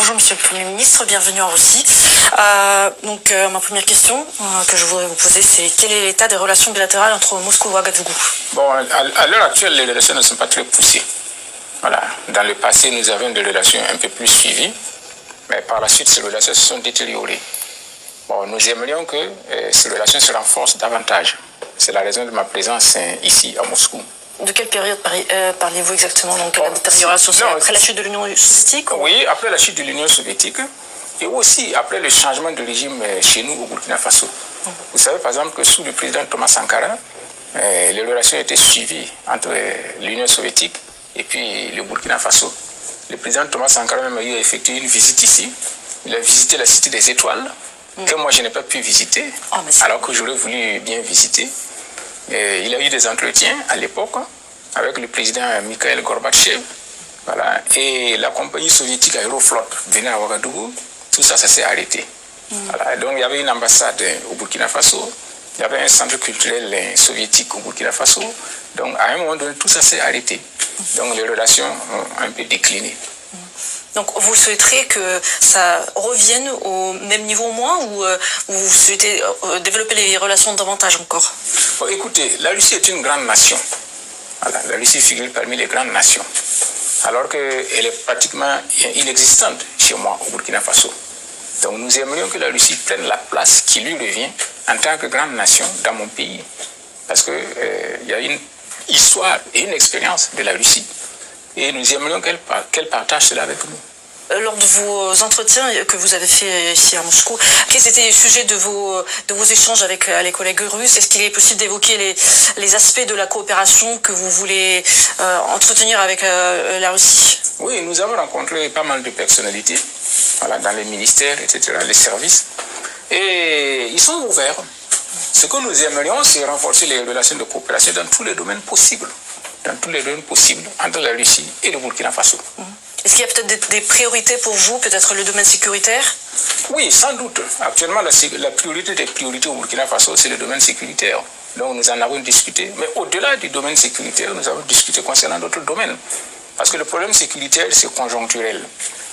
Bonjour Monsieur le Premier ministre, bienvenue en Russie. Ma première question que je voudrais vous poser, c'est quel est l'état des relations bilatérales entre Moscou et Ouagadougou? Bon, à l'heure actuelle, les relations ne sont pas très poussées. Voilà. Dans le passé, nous avions des relations un peu plus suivies, mais par la suite, ces relations se sont détériorées. Bon, nous aimerions que ces relations se renforcent davantage. C'est la raison de ma présence ici à Moscou. De quelle période parlez-vous exactement? Donc, la détérioration, c'est après la chute de l'Union soviétique? Oui, après la chute de l'Union soviétique et aussi après le changement de régime chez nous au Burkina Faso. Vous savez par exemple que sous le président Thomas Sankara, les relations étaient suivies entre l'Union soviétique et puis le Burkina Faso. Le président Thomas Sankara même a eu effectué une visite ici. Il a visité la Cité des Étoiles, que moi je n'ai pas pu visiter, alors que j'aurais voulu bien visiter. Et il a eu des entretiens à l'époque avec le président Mikhail Gorbatchev. Voilà. Et la compagnie soviétique Aeroflot venait à Ouagadougou. Tout ça, ça s'est arrêté. Voilà. Donc il y avait une ambassade au Burkina Faso. Il y avait un centre culturel soviétique au Burkina Faso. Donc à un moment donné, tout ça s'est arrêté. Donc les relations ont un peu décliné. Donc vous souhaiterez que ça revienne au même niveau au moins, ou vous souhaitez développer les relations davantage encore? Bon, écoutez, la Russie est une grande nation. Voilà, la Russie figure parmi les grandes nations, alors qu'elle est pratiquement inexistante chez moi au Burkina Faso. Donc nous aimerions que la Russie prenne la place qui lui revient en tant que grande nation dans mon pays. Parce qu'il y a une histoire et une expérience de la Russie. Et nous aimerions qu'elle partage cela avec nous. Lors de vos entretiens que vous avez fait ici à Moscou, quels étaient les sujets de vos échanges avec les collègues russes? Est-ce qu'il est possible d'évoquer les aspects de la coopération que vous voulez entretenir avec la Russie? Oui, nous avons rencontré pas mal de personnalités, voilà, dans les ministères, etc., les services, et ils sont ouverts. Ce que nous aimerions, c'est renforcer les relations de coopération dans tous les domaines possibles. Entre la Russie et le Burkina Faso. Est-ce qu'il y a peut-être des priorités pour vous, peut-être le domaine sécuritaire? Oui, sans doute. Actuellement, la priorité des priorités au Burkina Faso, c'est le domaine sécuritaire. Donc nous en avons discuté. Mais au-delà du domaine sécuritaire, nous avons discuté concernant d'autres domaines. Parce que le problème sécuritaire, c'est conjoncturel.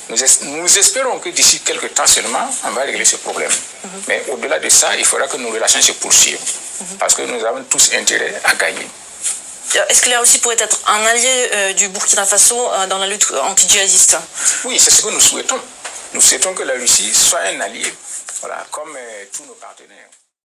Nous espérons que d'ici quelques temps seulement, on va régler ce problème. Mais au-delà de ça, il faudra que nos relations se poursuivent. Parce que nous avons tous intérêt à gagner. Est-ce que la Russie pourrait être un allié du Burkina Faso dans la lutte anti-djihadiste? Oui, c'est ce que nous souhaitons. Nous souhaitons que la Russie soit un allié, voilà, comme tous nos partenaires.